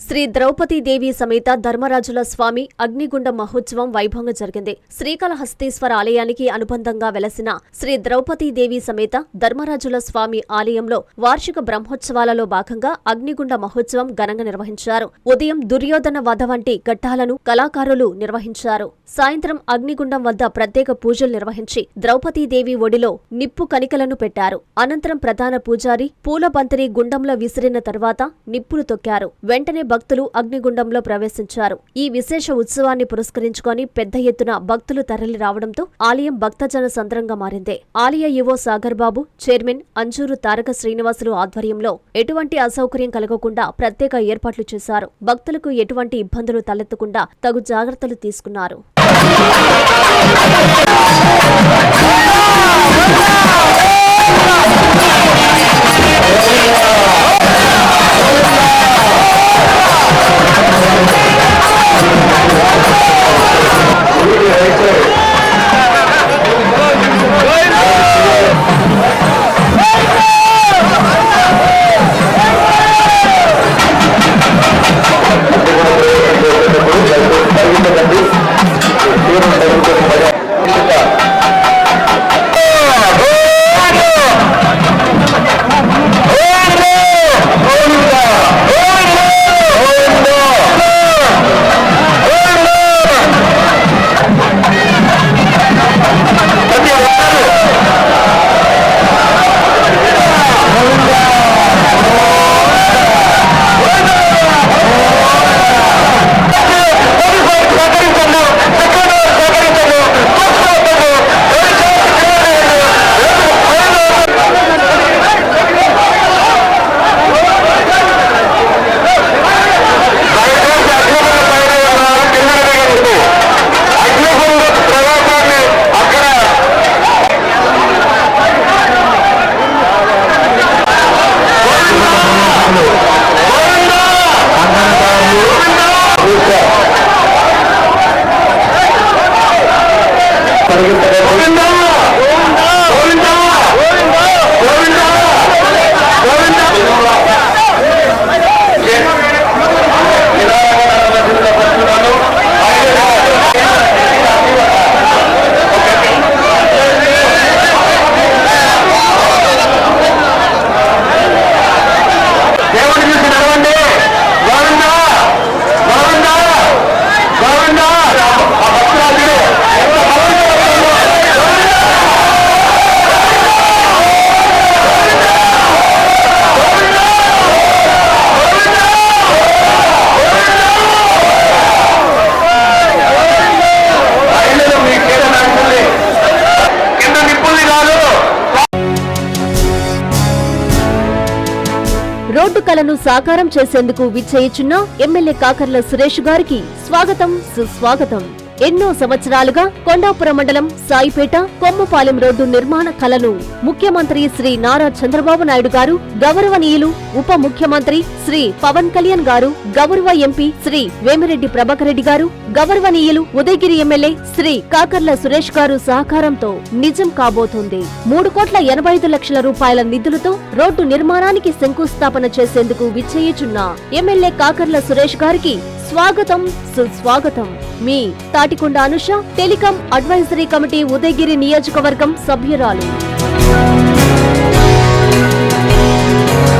శ్రీ ద్రౌపదీదేవి సమేత ధర్మరాజుల స్వామి అగ్నిగుండ మహోత్సవం వైభవంగా జరిగింది. శ్రీకాళహస్తీశ్వర ఆలయానికి అనుబంధంగా వెలసిన శ్రీ ద్రౌపదీదేవి సమేత ధర్మరాజుల స్వామి ఆలయంలో వార్షిక బ్రహ్మోత్సవాలలో భాగంగా అగ్నిగుండ మహోత్సవం ఘనంగా నిర్వహించారు. ఉదయం దుర్యోధన వధ వంటి ఘట్టాలను కళాకారులు నిర్వహించారు. సాయంత్రం అగ్నిగుండం వద్ద ప్రత్యేక పూజలు నిర్వహించి ద్రౌపదీదేవి ఒడిలో నిప్పు కణికలను పెట్టారు. అనంతరం ప్రధాన పూజారి పూలబంతిని గుండంలో విసిరిన తర్వాత నిప్పులు తొక్కారు. వెంటనే భక్తులు అగ్నిగుండంలో ప్రవేశించారు. ఈ విశేష ఉత్సవాన్ని పురస్కరించుకొని పెద్ద ఎత్తున భక్తులు తరలి రావడంతో ఆలయం భక్తజన సంద్రంగా మారింది. ఆలయ ఈవో సాగర్ బాబు, చైర్మన్ అంజూరు తారక శ్రీనివాసులు ఆధ్వర్యంలో ఎటువంటి అసౌకర్యం కలగకుండా ప్రత్యేక ఏర్పాట్లు చేశారు. భక్తులకు ఎటువంటి ఇబ్బందులు తలెత్తకుండా తగు జాగ్రత్తలు తీసుకున్నారు. రోడ్డు కలను సాకారం చేసేందుకు విచ్చేయుచున్న ఎమ్మెల్యే కాకర్ల సురేష్ గారికి స్వాగతం, సుస్వాగతం. ఎన్నో సంవత్సరాలుగా కొండాపురం మండలం సాయిపేట కొమ్మపాలెం రోడ్డు నిర్మాణ కలను ముఖ్యమంత్రి శ్రీ నారా చంద్రబాబు నాయుడు గారు, గౌరవనీయులు ఉప ముఖ్యమంత్రి శ్రీ పవన్ కళ్యాణ్ గారు, గౌరవ ఎంపీ శ్రీ వేమిరెడ్డి ప్రభాకర్ రెడ్డి గారు, గౌరవనీయులు ఉదయగిరి ఎమ్మెల్యే శ్రీ కాకర్ల సురేష్ గారు సహకారంతో నిజం కాబోతోంది. 3,85,00,000 రూపాయల నిధులతో రోడ్డు నిర్మాణానికి శంకుస్థాపన చేసేందుకు విచ్చేయుచున్న ఎమ్మెల్యే కాకర్ల సురేష్ గారికి స్వాగతం, సుస్వాగతం. మీ Tatikonda Anusha, telecom advisory committee Udayagiri నియోజకవర్గం సభ్యురాలు.